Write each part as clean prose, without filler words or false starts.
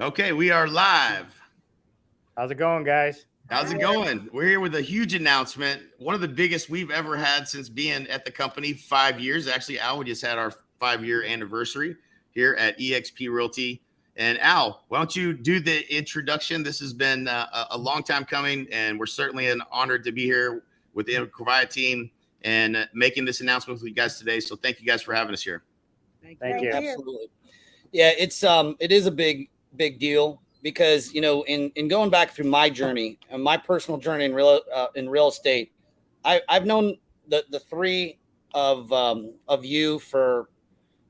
Okay, we are live. How's it going, guys? How's it going? We're here with a huge announcement, one of the biggest we've ever had since being at the company 5 years. Actually, Al, we just had our 5 year anniversary here at EXP Realty. And Al, why don't you do the introduction? This has been a long time coming, and we're certainly honored to be here with the Incorvaia team and making this announcement with you guys today. So thank you guys for having us here. Thank you. Absolutely. Yeah, it is a big deal because in going back through my journey and my personal journey in real estate, I've known the three of you for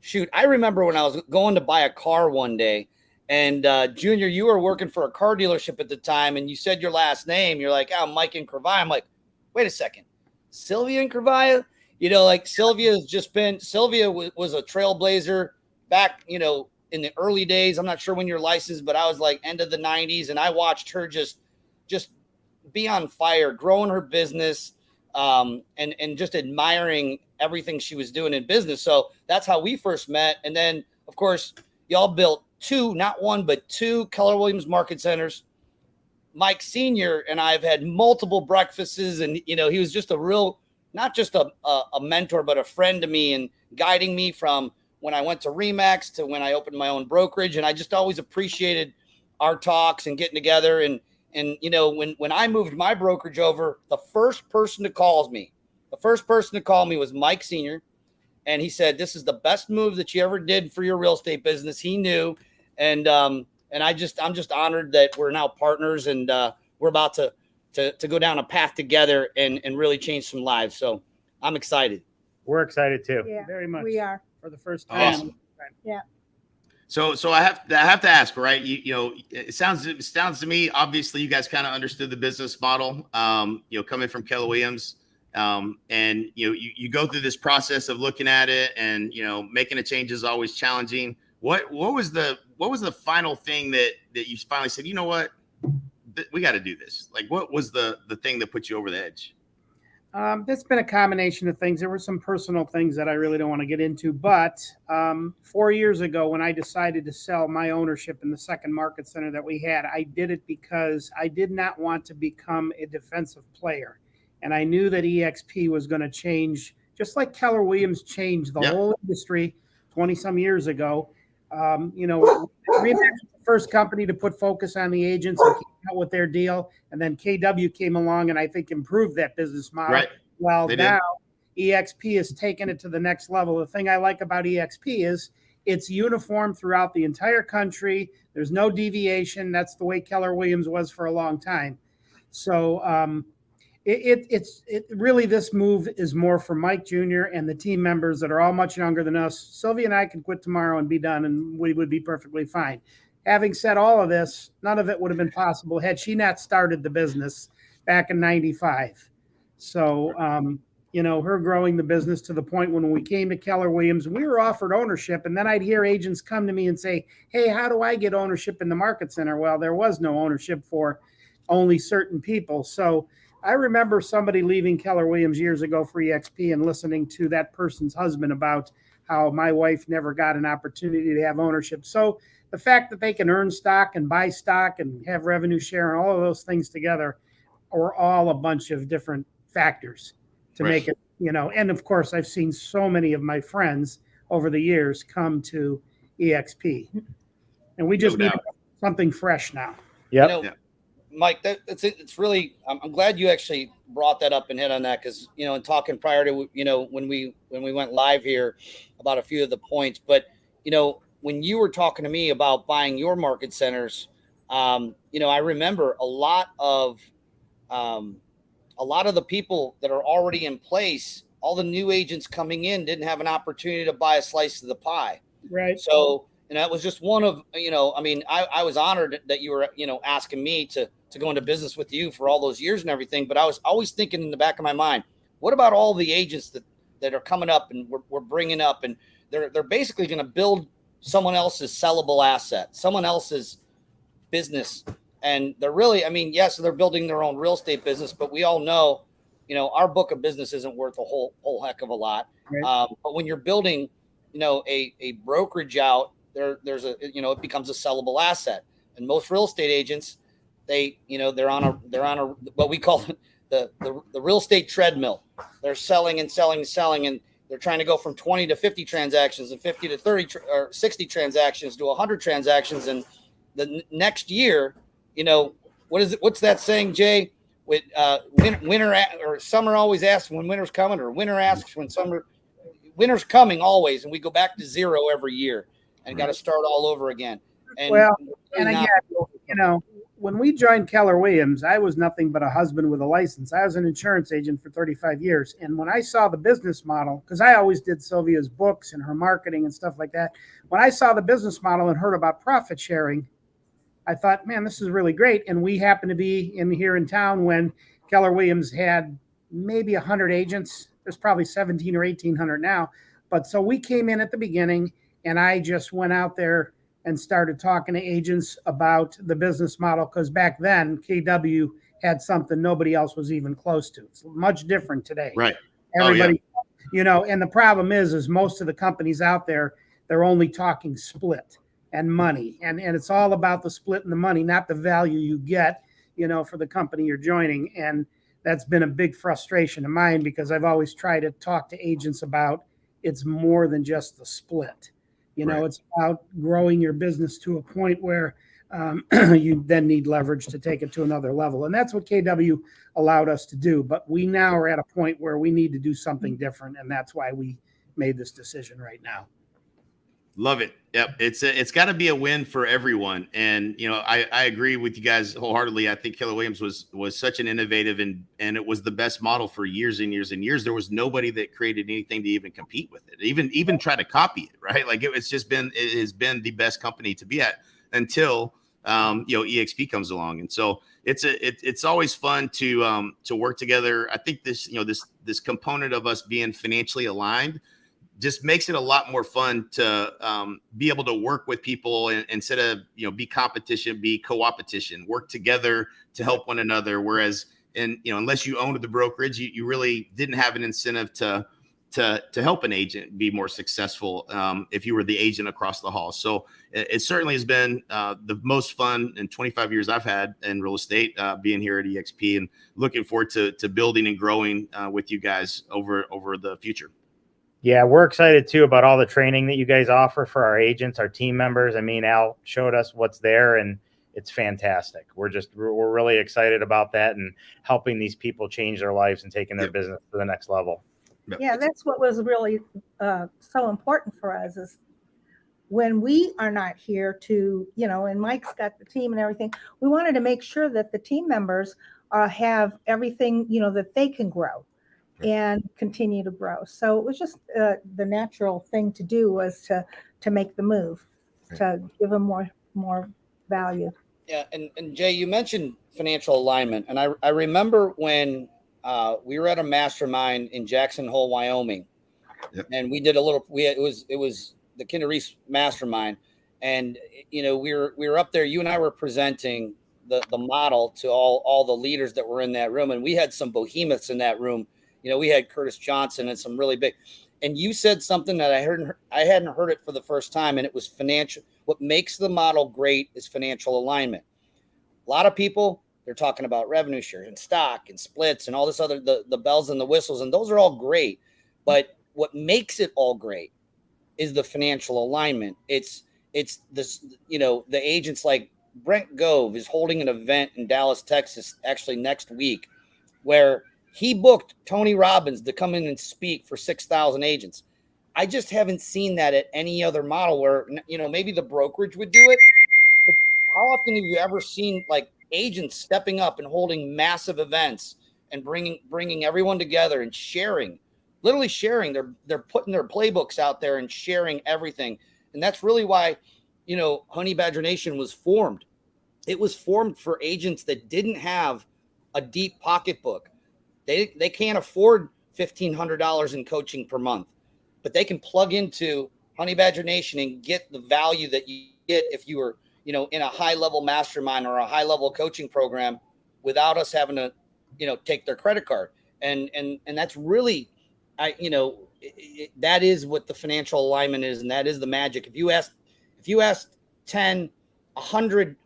shoot. I remember when I was going to buy a car one day, and Junior, you were working for a car dealership at the time, and you said your last name. You're like, "Oh, Mike Incorvaia." I'm like, "Wait a second, Sylvia Incorvaia?" Like Sylvia was a trailblazer back, in the early days. I'm not sure when you're licensed, but I was like end of the 90s, and I watched her just be on fire, growing her business, and just admiring everything she was doing in business. So that's how we first met. And then, of course, y'all built two, not one, but two Keller Williams market centers. Mike Sr. and I have had multiple breakfasts, and, he was just not just a mentor, but a friend to me, and guiding me from when I went to Remax to when I opened my own brokerage. And I just always appreciated our talks and getting together. And when I moved my brokerage over, the first person to call me was Mike Sr. And he said, "This is the best move that you ever did for your real estate business." He knew. And I'm just honored that we're now partners, and we're about to go down a path together and really change some lives. So I'm excited. We're excited too. Yeah, Very much. we are. For the first time. Awesome. Yeah. So I have to ask, right? It sounds to me, obviously you guys kind of understood the business model, coming from Keller Williams, and you go through this process of looking at it, and making a change is always challenging. What was the final thing that you finally said, you know what, we got to do this? Like, what was the thing that put you over the edge? That's been a combination of things. There were some personal things that I really don't want to get into, but 4 years ago, when I decided to sell my ownership in the second market center that we had, I did it because I did not want to become a defensive player. And I knew that EXP was going to change, just like Keller Williams changed the whole industry 20 some years ago. Remax was the first company to put focus on the agents and came out with their deal. And then KW came along and I think improved that business model. Right. Well, now EXP has taken it to the next level. The thing I like about EXP is it's uniform throughout the entire country. There's no deviation. That's the way Keller Williams was for a long time. So it's really, this move is more for Mike Jr. and the team members that are all much younger than us. Sylvia and I could quit tomorrow and be done, and we would be perfectly fine. Having said all of this, none of it would have been possible had she not started the business back in 95. So, her growing the business to the point when we came to Keller Williams, we were offered ownership. And then I'd hear agents come to me and say, "Hey, how do I get ownership in the market center?" Well, there was no ownership for only certain people. So I remember somebody leaving Keller Williams years ago for EXP and listening to that person's husband about how my wife never got an opportunity to have ownership. So the fact that they can earn stock and buy stock and have revenue share and all of those things together are all a bunch of different factors to make it, and of course, I've seen so many of my friends over the years come to EXP, and we just need something fresh now. Yep. Mike, it's really, I'm glad you actually brought that up and hit on that, because, in talking prior to, when we went live here about a few of the points, but, when you were talking to me about buying your market centers, I remember a lot of the people that are already in place, all the new agents coming in didn't have an opportunity to buy a slice of the pie. Right. So, that was just one of, I was honored that you were, asking me to go into business with you for all those years and everything. But I was always thinking in the back of my mind, what about all the agents that are coming up and we're bringing up, and they're basically going to build someone else's sellable asset, someone else's business. And they're really, yes, they're building their own real estate business, but we all know, our book of business isn't worth a whole heck of a lot. Right. But when you're building, a brokerage out, there's a, it becomes a sellable asset. And most real estate agents, they're on a what we call the real estate treadmill. They're selling and selling and selling, and they're trying to go from 20 to 50 transactions and 50 to 30 or 60 transactions to 100 transactions. And the next year, what's that saying, Jay? With winter or summer always asks when winter's coming, or winter asks when summer. Winter's coming always, and we go back to zero every year and got to start all over again. And again, when we joined Keller Williams, I was nothing but a husband with a license. I was an insurance agent for 35 years. And when I saw the business model, because I always did Sylvia's books and her marketing and stuff like that, when I saw the business model and heard about profit sharing, I thought, man, this is really great. And we happened to be here in town when Keller Williams had maybe 100 agents. There's probably 17 or 1,800 now. But so we came in at the beginning, and I just went out there and started talking to agents about the business model, because back then KW had something nobody else was even close to. It's much different today. Right. Everybody, and the problem is most of the companies out there, they're only talking split and money. And it's all about the split and the money, not the value you get, for the company you're joining. And that's been a big frustration of mine, because I've always tried to talk to agents about it's more than just the split. It's about growing your business to a point where you then need leverage to take it to another level. And that's what KW allowed us to do. But we now are at a point where we need to do something different. And that's why we made this decision right now. Love it. Yep. It's got to be a win for everyone. And, I agree with you guys wholeheartly. I think Keller Williams was such an innovative and it was the best model for years and years and years. There was nobody that created anything to even compete with it, even try to copy it. Right. Like it has been the best company to be at until, EXP comes along. And so it's always fun to work together. I think this component of us being financially aligned just makes it a lot more fun to be able to work with people instead of, be competition, be co-opetition, work together to help one another. Whereas unless you owned the brokerage, you really didn't have an incentive to help an agent be more successful if you were the agent across the hall. So it certainly has been the most fun in 25 years I've had in real estate, being here at EXP, and looking forward to building and growing with you guys over the future. Yeah, we're excited too about all the training that you guys offer for our agents, our team members. I mean, Al showed us what's there, and it's fantastic. We're really excited about that and helping these people change their lives and taking their business to the next level. Yeah, that's what was really so important for us, is when we are not here to, and Mike's got the team and everything, we wanted to make sure that the team members have everything, that they can grow and continue to grow. So it was just the natural thing to do was to make the move, to give them more value. Yeah, and Jay, you mentioned financial alignment, and I remember when we were at a mastermind in Jackson Hole, Wyoming, and we did it was the Kinder Reese mastermind, and we were up there. You and I were presenting the model to all the leaders that were in that room, and we had some behemoths in that room. We had Curtis Johnson and some really big, and you said something that I hadn't heard it for the first time, and it was financial. What makes the model great is financial alignment. A lot of people, they're talking about revenue share and stock and splits and all this other, the bells and the whistles, and those are all great. But what makes it all great is the financial alignment. It's this, the agents like Brent Gove is holding an event in Dallas, Texas, actually next week, where he booked Tony Robbins to come in and speak for 6,000 agents. I just haven't seen that at any other model where, maybe the brokerage would do it. But how often have you ever seen like agents stepping up and holding massive events and bringing everyone together and literally sharing? They're putting their playbooks out there and sharing everything. And that's really why, Honey Badger Nation was formed. It was formed for agents that didn't have a deep pocketbook. They can't afford $1,500 in coaching per month, but they can plug into Honey Badger Nation and get the value that you get if you were, in a high level mastermind or a high level coaching program without us having to, take their credit card. And that's really, that is what the financial alignment is. And that is the magic. If you ask 10, 100,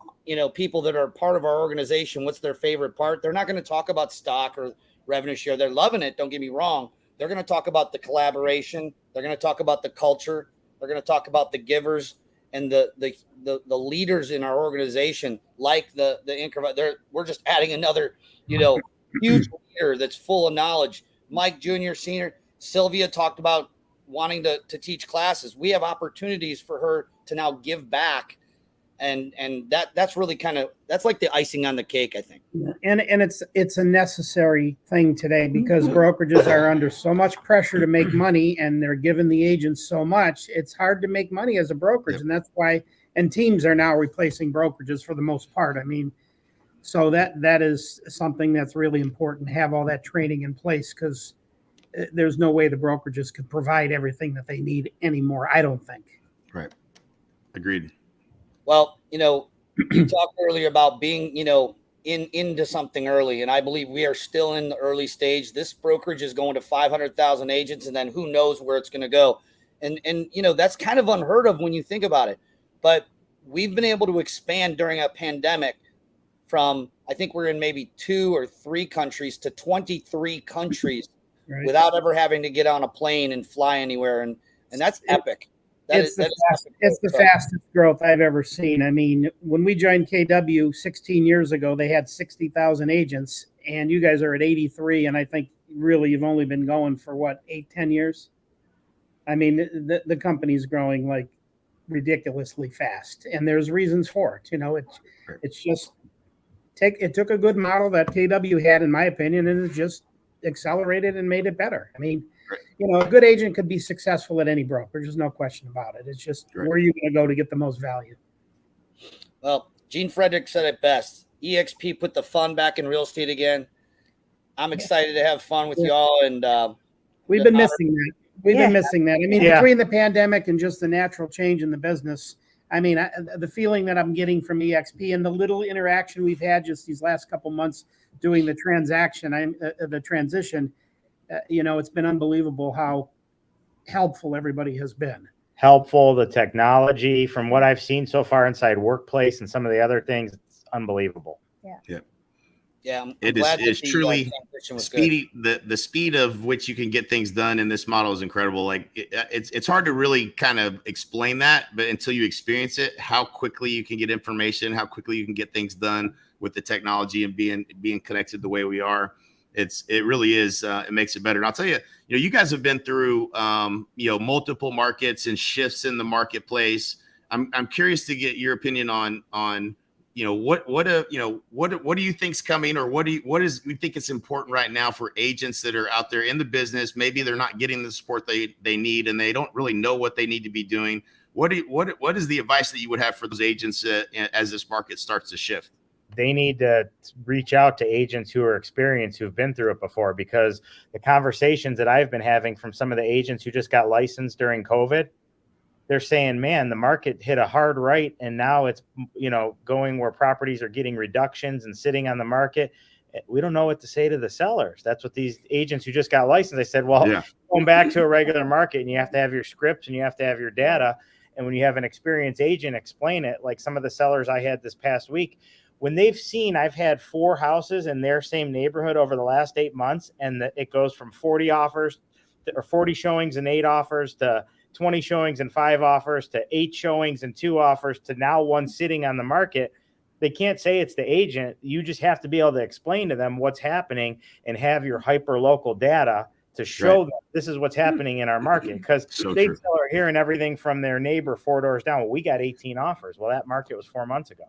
people that are part of our organization, what's their favorite part? They're not going to talk about stock or revenue share. They're loving it. Don't get me wrong. They're going to talk about the collaboration. They're going to talk about the culture. They're going to talk about the givers and the leaders in our organization, like the Incorvaia. We're just adding another, huge leader that's full of knowledge. Mike Jr., Senior, Sylvia talked about wanting to teach classes. We have opportunities for her to now give back. And that's really that's like the icing on the cake, I think. And it's a necessary thing today because brokerages are under so much pressure to make money and they're giving the agents so much. It's hard to make money as a brokerage. Yep. And that's why, and teams are now replacing brokerages for the most part. I mean, so that is something that's really important to have all that training in place, because there's no way the brokerages could provide everything that they need anymore, I don't think. Right. Agreed. Well, you talked earlier about being, into something early, and I believe we are still in the early stage. This brokerage is going to 500,000 agents, and then who knows where it's going to go. And that's kind of unheard of when you think about it. But we've been able to expand during a pandemic from, I think we're in maybe 2 or 3 countries to 23 countries right, without ever having to get on a plane and fly anywhere. And that's epic. It's the fastest growth I've ever seen. I mean, when we joined KW 16 years ago, they had 60,000 agents, and you guys are at 83. And I think really you've only been going for 8-10 years. I mean, the company's growing like ridiculously fast, and there's reasons for it. It's just it took a good model that KW had, in my opinion, and it just accelerated and made it better. I mean, a good agent could be successful at any brokerage. There's no question about it. It's just where are you going to go to get the most value? Well, Gene Frederick said it best. EXP put the fun back in real estate again. I'm excited to have fun with y'all. And we've been missing that. We've been missing that. I mean, between the pandemic and just the natural change in the business, I mean, the feeling that I'm getting from EXP and the little interaction we've had just these last couple months doing the transition, it's been unbelievable how helpful everybody has been. Helpful, the technology, from what I've seen so far inside Workplace and some of the other things, it's unbelievable. Yeah. It's truly speedy. The speed of which you can get things done in this model is incredible. Like it's hard to really kind of explain that, but until you experience it, how quickly you can get information, how quickly you can get things done with the technology and being connected the way we are. It really is. It makes it better. And I'll tell you, you guys have been through, multiple markets and shifts in the marketplace. I'm curious to get your opinion on, what do you think's coming, or what do you think is important right now for agents that are out there in the business? Maybe they're not getting the support they need, and they don't really know what they need to be doing. What is the advice that you would have for those agents as this market starts to shift? They need to reach out to agents who are experienced, who've been through it before, because the conversations that I've been having from some of the agents who just got licensed during COVID, they're saying, man, the market hit a hard right. And now it's, going where properties are getting reductions and sitting on the market. We don't know what to say to the sellers. That's what these agents who just got licensed, I said, going back to a regular market, and you have to have your scripts and you have to have your data. And when you have an experienced agent explain it, like some of the sellers I had this past week, when they've seen, I've had 4 houses in their same neighborhood over the last 8 months, and it goes from 40 offers or 40 showings and 8 offers to 20 showings and 5 offers to 8 showings and 2 offers to now 1 sitting on the market. They can't say it's the agent. You just have to be able to explain to them what's happening and have your hyper local data to show them this is what's happening in our market. Because they still are hearing everything from their neighbor 4 doors down. Well, we got 18 offers. Well, that market was 4 months ago.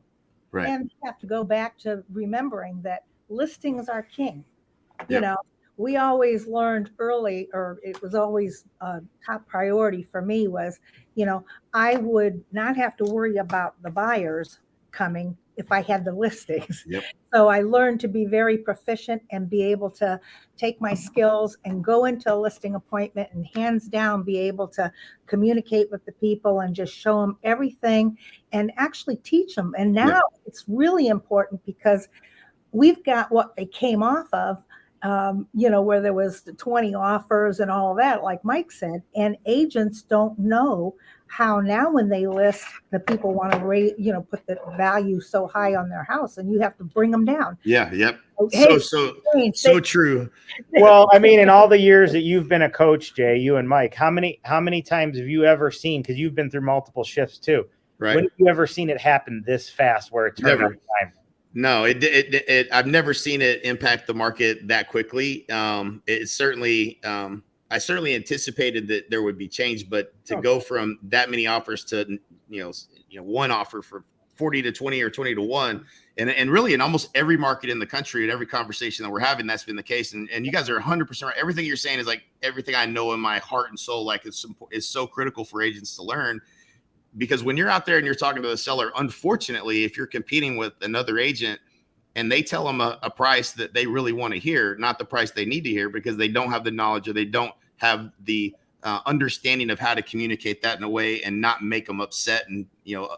Right. And you have to go back to remembering that listings are king. Yep. We always learned early, or it was always a top priority for me was, I would not have to worry about the buyers coming if I had the listings. Yep. So I learned to be very proficient and be able to take my skills and go into a listing appointment and hands down be able to communicate with the people and just show them everything and actually teach them. And now it's really important because we've got what they came off of, where there was the 20 offers and all of that, like Mike said, and agents don't know how now when they list, the people want to rate, put the value so high on their house, and you have to bring them down. Yeah. Yep. Hey, So true. Well, I mean, in all the years that you've been a coach, Jay, you and Mike, how many times have you ever seen, because you've been through multiple shifts too, Right. when have you ever seen it happen this fast where it turned on time? No, I've never seen it impact the market that quickly. It certainly, I certainly anticipated that there would be change, but to go from that many offers to, one offer for 40 to 20 or 20 to 1, and really in almost every market in the country, and every conversation that we're having, that's been the case. And you guys are 100% right. Everything you're saying is like everything I know in my heart and soul. Like it's so critical for agents to learn, because when you're out there and you're talking to the seller, unfortunately, if you're competing with another agent and they tell them a price that they really want to hear, not the price they need to hear, because they don't have the knowledge or they don't have the understanding of how to communicate that in a way and not make them upset and,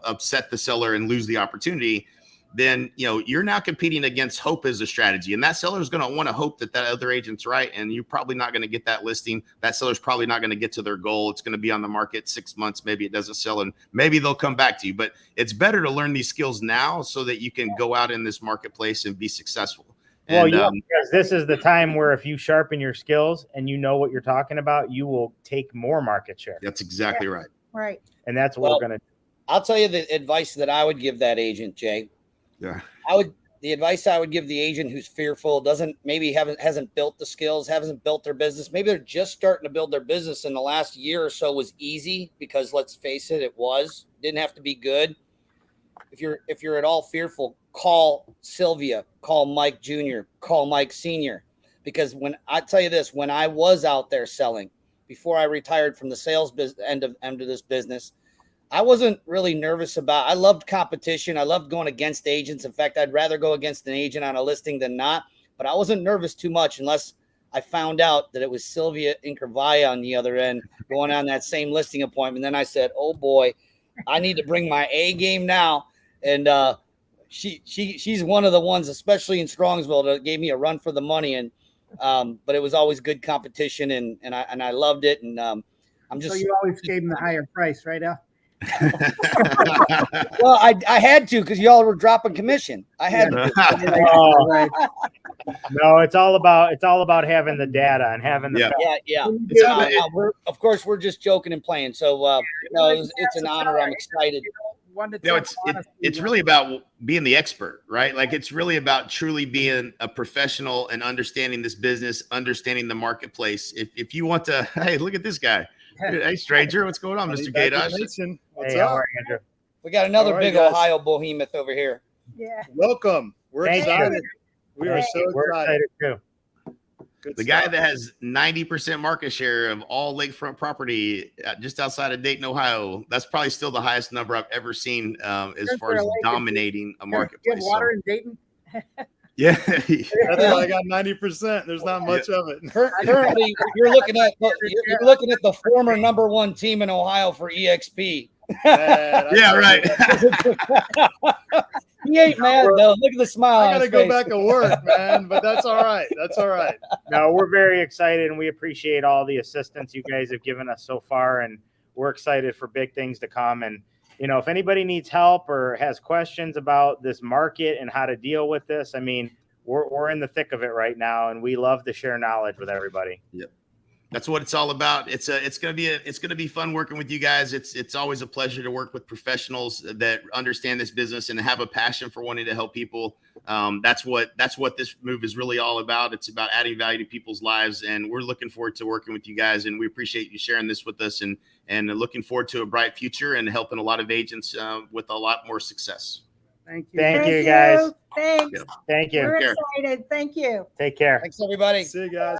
upset the seller and lose the opportunity, then, you're now competing against hope as a strategy. And that seller is going to want to hope that other agent's right. And you're probably not going to get that listing. That seller's probably not going to get to their goal. It's going to be on the market 6 months. Maybe it doesn't sell, and maybe they'll come back to you. But it's better to learn these skills now so that you can go out in this marketplace and be successful. Well, And, because this is the time where if you sharpen your skills and you know what you're talking about, you will take more market share. that's exactly right. Right. And that's what we're going to do. I'll tell you the advice that I would give that agent, Jay. Yeah. The advice I would give the agent who's fearful, hasn't built the skills, hasn't built their business. Maybe they're just starting to build their business, and the last year or so was easy because, let's face it, didn't have to be good. If you're at all fearful, call Sylvia, call Mike Jr., call Mike Sr. Because when I was out there selling before I retired from the sales end of this business, I wasn't really nervous I loved competition. I loved going against agents. In fact, I'd rather go against an agent on a listing than not, but I wasn't nervous too much unless I found out that it was Sylvia Incorvaia on the other end going on that same listing appointment. Then I said, oh boy, I need to bring my A game now. And she's one of the ones, especially in Strongsville, that gave me a run for the money. And but it was always good competition, and I loved it. And So you always gave them the higher price, right, Al? Well, I had to, because y'all were dropping commission. I had to. No, it's all about having the data and having the Yeah. Of course, we're just joking and playing. So it's an honor. I'm excited. It's really about being the expert, right? Like it's really about truly being a professional and understanding this business, understanding the marketplace. If you want to, hey, look at this guy. Hey, stranger, what's going on, Mr. Gatosh? What's Hey, up? how are you, Andrew? We got another All right, big guys. Ohio behemoth over here. Yeah. Welcome. We're Thank you. excited. We are so We're excited. excited too. Good The stuff. guy that has 90% market share of all lakefront property just outside of Dayton, Ohio. That's probably still the highest number I've ever seen as far as dominating a You have marketplace. water in Dayton? Yeah. That's why I got 90%. There's not much of it. Currently, you're looking at the former number one team in Ohio for EXP. Man, Yeah, right. He ain't mad though. Look at the smile. I on gotta his go face. back to work, man. But that's all right. That's all right. No, we're very excited, and we appreciate all the assistance you guys have given us so far, and we're excited for big things to come. And if anybody needs help or has questions about this market and how to deal with this, I mean, we're in the thick of it right now, and we love to share knowledge with everybody. Yep. That's what it's all about. It's gonna be fun working with you guys. It's always a pleasure to work with professionals that understand this business and have a passion for wanting to help people. That's what this move is really all about. It's about adding value to people's lives, and we're looking forward to working with you guys. And we appreciate you sharing this with us, and looking forward to a bright future and helping a lot of agents with a lot more success. Thank you. Thank you, guys. Thanks. Yeah. Thank you. We're care. excited. Thank you. Take care. Thanks, everybody. See you guys.